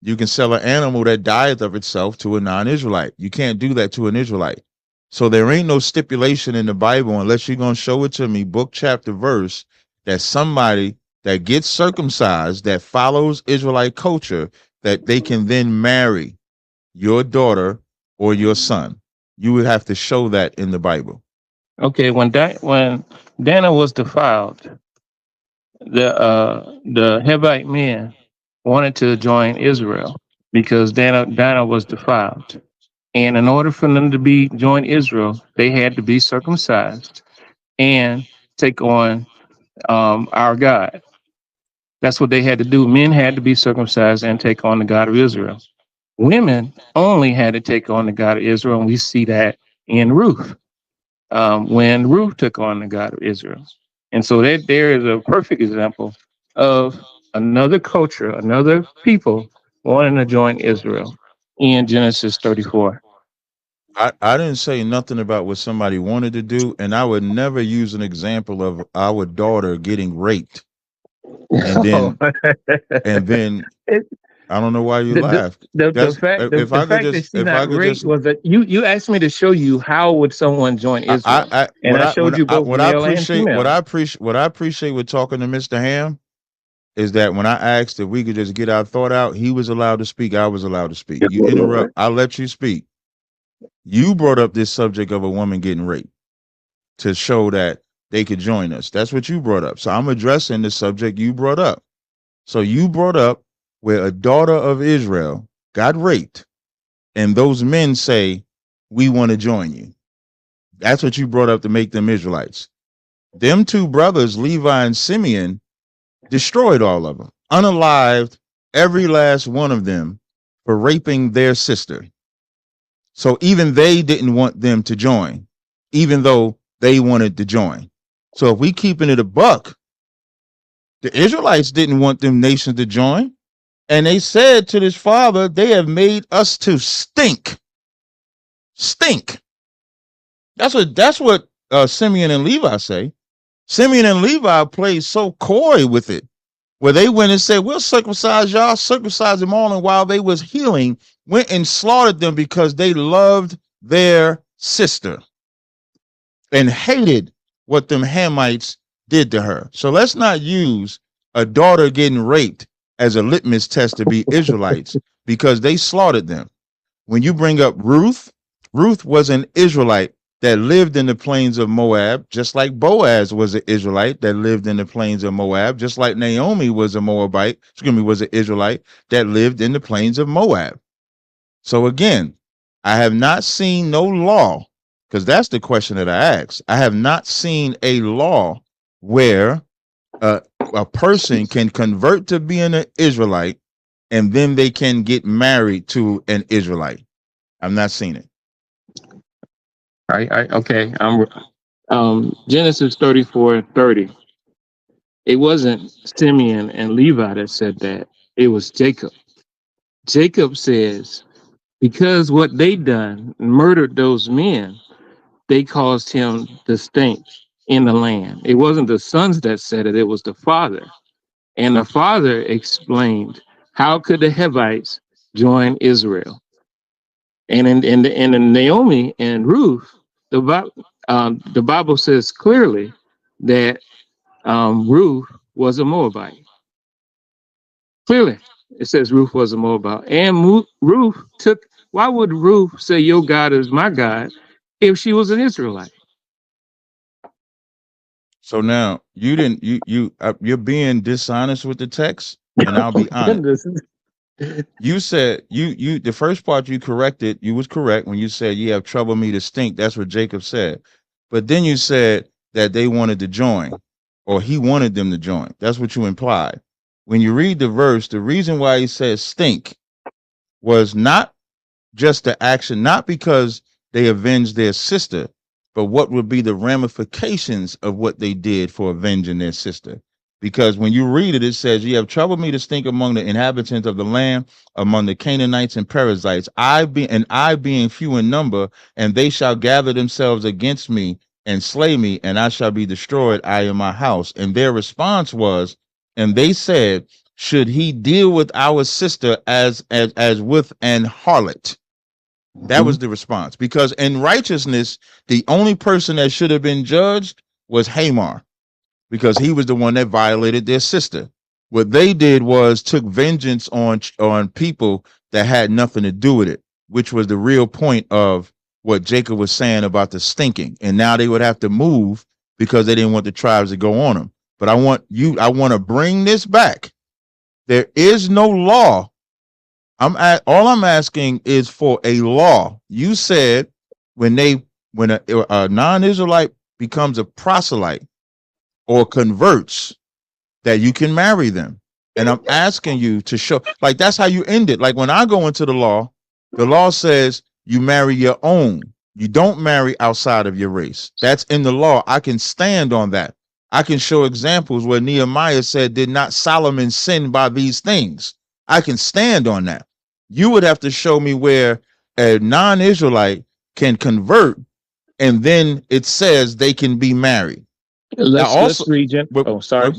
You can sell an animal that dieth of itself to a non-Israelite. You can't do that to an Israelite. So there ain't no stipulation in the Bible, unless you're going to show it to me, book, chapter, verse, that somebody that gets circumcised, that follows Israelite culture, that they can then marry your daughter or your son. You would have to show that in the Bible. Okay, when Dinah was defiled, the Hivite men wanted to join Israel because Dinah was defiled. And in order for them to join Israel, they had to be circumcised and take on our God. That's what they had to do. Men had to be circumcised and take on the God of Israel. Women only had to take on the God of Israel, and we see that in Ruth, when Ruth took on the God of Israel. And so there is a perfect example of another culture, another people wanting to join Israel in Genesis 34. I didn't say nothing about what somebody wanted to do, and I would never use an example of our daughter getting raped. And then I don't know why you laughed. The fact that she got raped was that you asked me to show you how would someone join Israel, I showed you both male and female. What I appreciate with talking to Mr. Ham is that when I asked if we could just get our thought out, he was allowed to speak. I was allowed to speak. You interrupt, I'll let you speak. You brought up this subject of a woman getting raped to show that they could join us. That's what you brought up. So I'm addressing the subject you brought up. So you brought up where a daughter of Israel got raped, and those men say, we want to join you. That's what you brought up to make them Israelites. Them two brothers, Levi and Simeon, destroyed all of them, unalived every last one of them for raping their sister. So even they didn't want them to join, even though they wanted to join. So if we keeping it a buck, the Israelites didn't want them nations to join. And they said to this father, they have made us to stink. Stink. That's what Simeon and Levi say. Simeon and Levi played so coy with it, where they went and said, we'll circumcise y'all, circumcise them all. And while they was healing, went and slaughtered them because they loved their sister and hated what them Hamites did to her. So let's not use a daughter getting raped as a litmus test to be Israelites, because they slaughtered them. When you bring up Ruth, Ruth was an Israelite that lived in the plains of Moab, just like Boaz was an Israelite that lived in the plains of Moab, just like Naomi was a Moabite, was an Israelite that lived in the plains of Moab. So again, I have not seen no law, because that's the question that I asked. I have not seen a law where a person can convert to being an Israelite and then they can get married to an Israelite. I've not seen it. Okay. Genesis 34:30. It wasn't Simeon and Levi that said that. It was Jacob. Jacob says, because what they done, murdered those men, they caused him to stink in the land. It wasn't the sons that said it, it was the father. And the father explained, how could the Hivites join Israel? And in Naomi and Ruth, the Bible says clearly that Ruth was a Moabite. Clearly, it says Ruth was a Moabite. And Ruth why would Ruth say your God is my God if she was an Israelite? So now you're being dishonest with the text, and I'll be honest. You said the first part you corrected, you was correct when you said you have trouble me to stink. That's what Jacob said. But then you said that they wanted to join, or he wanted them to join. That's what you implied. When you read the verse, the reason why he says stink was not just the action, not because they avenged their sister, but what would be the ramifications of what they did for avenging their sister. Because when you read it, it says, you have troubled me to stink among the inhabitants of the land, among the Canaanites and Perizzites, I being few in number, and they shall gather themselves against me and slay me, and I shall be destroyed, I and my house. And their response was, and they said, should he deal with our sister as with an harlot? That was the response. Because in righteousness, the only person that should have been judged was Hamor, because he was the one that violated their sister. What they did was took vengeance on people that had nothing to do with it, which was the real point of what Jacob was saying about the stinking. And now they would have to move because they didn't want the tribes to go on them. But I want to bring this back. There is no law. All I'm asking is for a law. You said when a non-Israelite becomes a proselyte or converts, that you can marry them. And I'm asking you to show, like, that's how you end it. Like when I go into the law says you marry your own. You don't marry outside of your race. That's in the law. I can stand on that. I can show examples where Nehemiah said, did not Solomon sin by these things? I can stand on that. You would have to show me where a non-Israelite can convert and then it says they can be married. Let's read. Oh, sorry.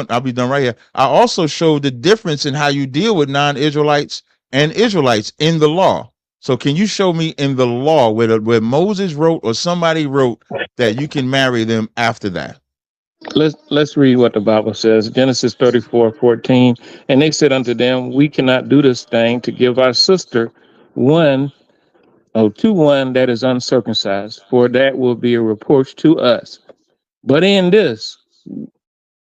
I'll be done right here. I also showed the difference in how you deal with non-Israelites and Israelites in the law. So can you show me in the law where Moses wrote or somebody wrote that you can marry them after that? Let's read what the Bible says. Genesis 34:14. And they said unto them, we cannot do this thing to give our sister to one that is uncircumcised, for that will be a reproach to us. But in this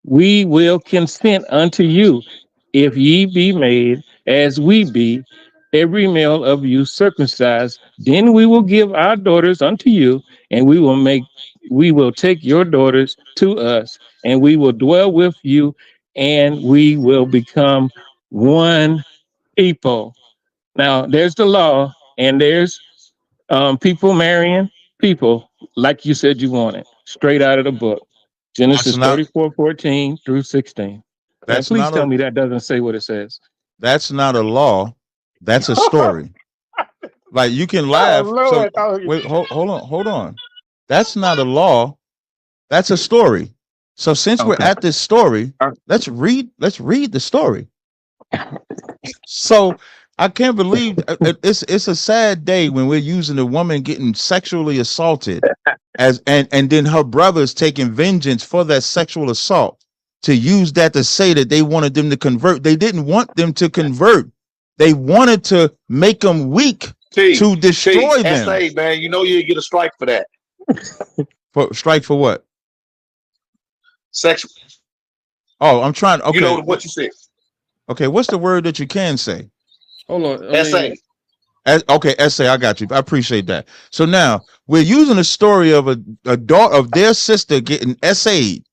we will consent unto you, if ye be made as we be, every male of you circumcised, then we will give our daughters unto you, and we will take your daughters to us, and we will dwell with you, and we will become one people. Now there's the law, and there's people marrying people like you said you wanted, straight out of the book. Genesis 34:14 through 16. And please tell me that doesn't say what it says. That's not a law. That's a story. Like you can laugh. So, wait, hold on. That's not a law. That's a story. So since we're at this story, let's read the story. So I can't believe it's a sad day when we're using a woman getting sexually assaulted and then her brothers taking vengeance for that sexual assault to use that to say that they wanted them to convert. They didn't want them to convert. They wanted to make them weak to destroy them. SA, man, you know you get a strike for that. Strike for what? Sexual. Oh, I'm trying. Okay. You know what you said. Okay, what's the word that you can say? Hold on. SA. Okay, SA, I got you. I appreciate that. So now we're using a story of a daughter of their sister getting SA'd,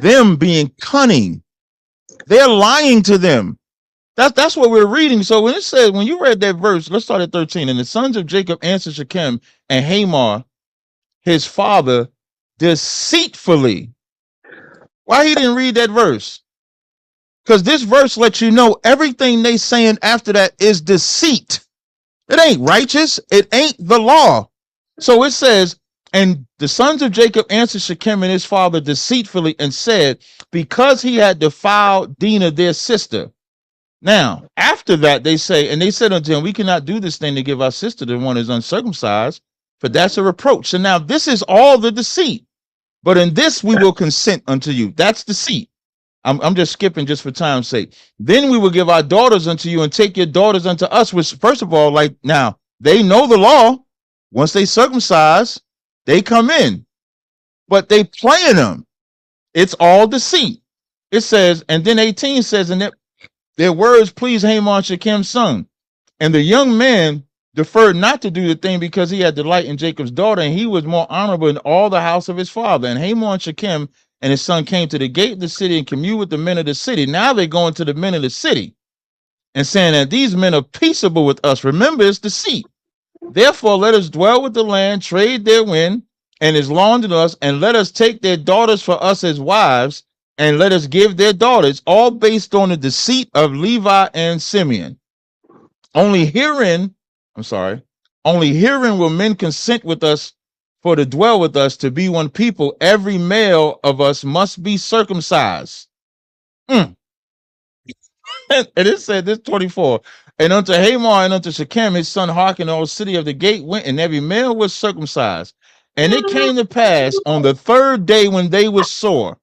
them being cunning. They're lying to them. That's what we're reading. So when it says, when you read that verse, let's start at 13. And the sons of Jacob answered Shechem and Hamor, his father, deceitfully. Why he didn't read that verse? Because this verse lets you know everything they saying after that is deceit. It ain't righteous. It ain't the law. So it says, and the sons of Jacob answered Shechem and his father deceitfully and said, because he had defiled Dinah, their sister. Now, after that, they say, and they said unto him, we cannot do this thing to give our sister the one who is uncircumcised, for that's a reproach. So now this is all the deceit. But in this we will consent unto you. That's deceit. I'm just skipping just for time's sake. Then we will give our daughters unto you and take your daughters unto us, which first of all, like now, they know the law. Once they circumcise, they come in. But they playing them. It's all deceit. It says, and then 18 says, and their words pleased Hamor and Shechem's son. And the young man deferred not to do the thing because he had delight in Jacob's daughter, and he was more honorable in all the house of his father. And Hamor and Shechem and his son came to the gate of the city and communed with the men of the city. Now they're going to the men of the city and saying that these men are peaceable with us. Remember, it's deceit. Therefore, let us dwell with the land, trade therein, and is loaned to us, and let us take their daughters for us as wives, and let us give their daughters, all based on the deceit of Levi and Simeon. Only herein will men consent with us for to dwell with us, to be one people. Every male of us must be circumcised. And it said this 24. And unto Hamor and unto Shechem, his son, hearken, the old city of the gate went, and every male was circumcised. And it came to pass on the third day when they were sore,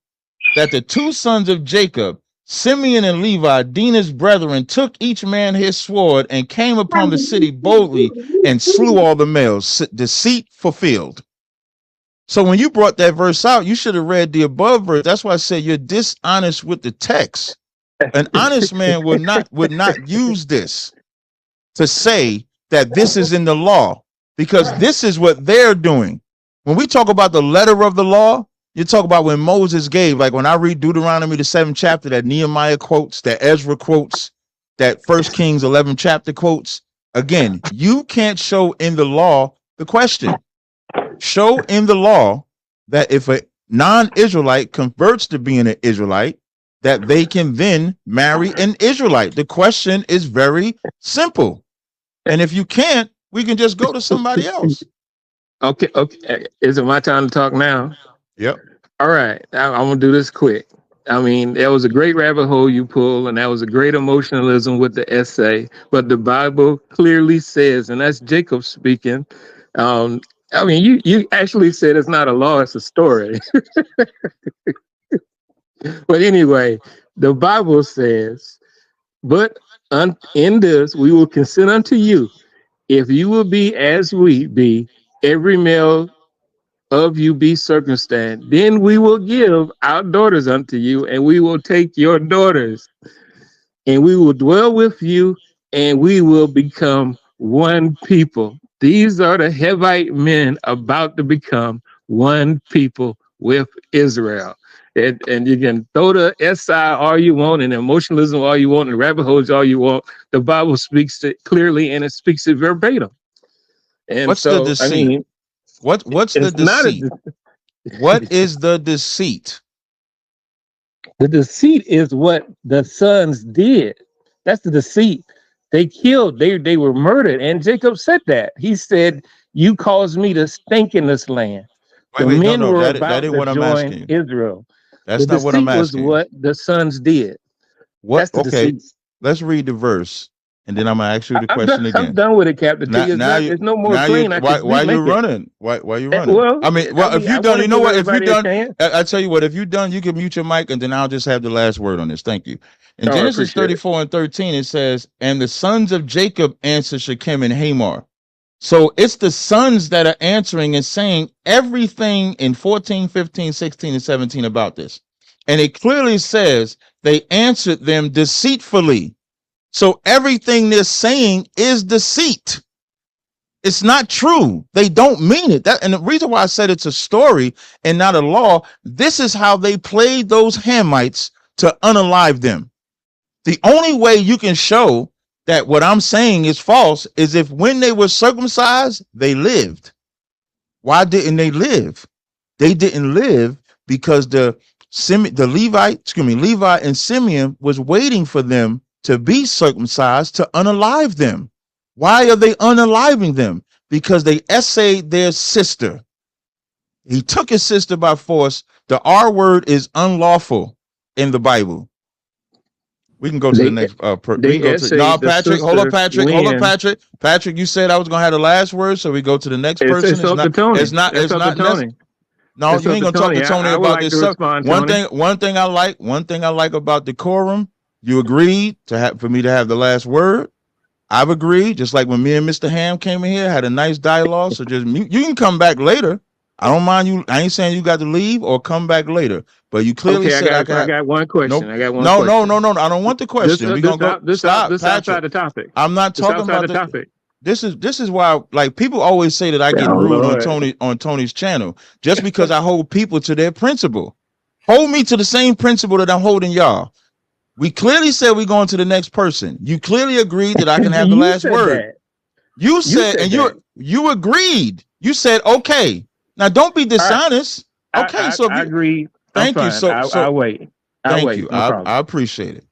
that the two sons of Jacob, Simeon and Levi, Dinah's brethren, took each man his sword and came upon the city boldly and slew all the males. Deceit fulfilled. So when you brought that verse out, you should have read the above verse. That's why I said you're dishonest with the text. An honest man would not use this to say that this is in the law, because this is what they're doing. When we talk about the letter of the law, you talk about when Moses gave, like when I read Deuteronomy, the 7th chapter, that Nehemiah quotes, that Ezra quotes, that 1 Kings 11 chapter quotes. Again, you can't show in the law the question. Show in the law that if a non-Israelite converts to being an Israelite, that they can then marry an Israelite. The question is very simple. And if you can't, we can just go to somebody else. Okay. Is it my time to talk now? Yep. All right. I'm going to do this quick. I mean, that was a great rabbit hole you pulled, and that was a great emotionalism with the essay. But the Bible clearly says, and that's Jacob speaking. I mean, you actually said it's not a law, it's a story. But anyway, the Bible says, but in this we will consent unto you, if you will be as we be, every male of you be circumcised, then we will give our daughters unto you, and we will take your daughters, and we will dwell with you, and we will become one people. These are the Hivite men about to become one people with Israel. And you can throw the SI all you want and emotionalism all you want and rabbit holes all you want. The Bible speaks it clearly, and it speaks it verbatim. And what's so, the deceit? I mean, what's the deceit? What is the deceit? The deceit is what the sons did. That's the deceit. They killed, they were murdered. And Jacob said that. He said, you caused me to stink in this land. The men were about to join Israel. That's not what I'm asking. Was what the sons did. What? Okay, let's read the verse, and then I'm gonna ask you the question again. I'm done with it, Captain. There's no more clean. Why you running? Why you running? Well, if you're done, you know what? If you're done, I tell you what. If you're done, you can mute your mic, and then I'll just have the last word on this. Thank you. In Genesis 34 and 13, it says, "And the sons of Jacob answered Shechem and Hamor." So it's the sons that are answering and saying everything in 14, 15, 16, and 17 about this. And it clearly says they answered them deceitfully. So everything they're saying is deceit. It's not true. They don't mean it. And the reason why I said it's a story and not a law, this is how they played those Hamites to unalive them. The only way you can show that what I'm saying is false is if when they were circumcised, they lived. Why didn't they live? They didn't live because Levi and Simeon was waiting for them to be circumcised to unalive them. Why are they unaliving them? Because they essayed their sister. He took his sister by force. The R word is unlawful in the Bible. We can go to the next Patrick. Hold up, Patrick. Patrick, you said I was gonna have the last word, so we go to the next person. It's not Tony. No, you ain't gonna talk to Tony about this. One thing I like about decorum, you agreed for me to have the last word. I've agreed, just like when me and Mr. Ham came in here, had a nice dialogue. So just you can come back later. I don't mind you. I ain't saying you got to leave or come back later. But you clearly said I got one question. No, no. I don't want the question. We're gonna go. Stop, this outside the topic. I'm not talking about the topic. This is why, like, people always say that I get rude on Tony's channel just because I hold people to their principle. Hold me to the same principle that I'm holding y'all. We clearly said we're going to the next person. You clearly agreed that I can have the last word. You said and you agreed. You said okay. Now don't be dishonest. Okay, so I agree. Thank you. So I'll wait. Thank you. I appreciate it.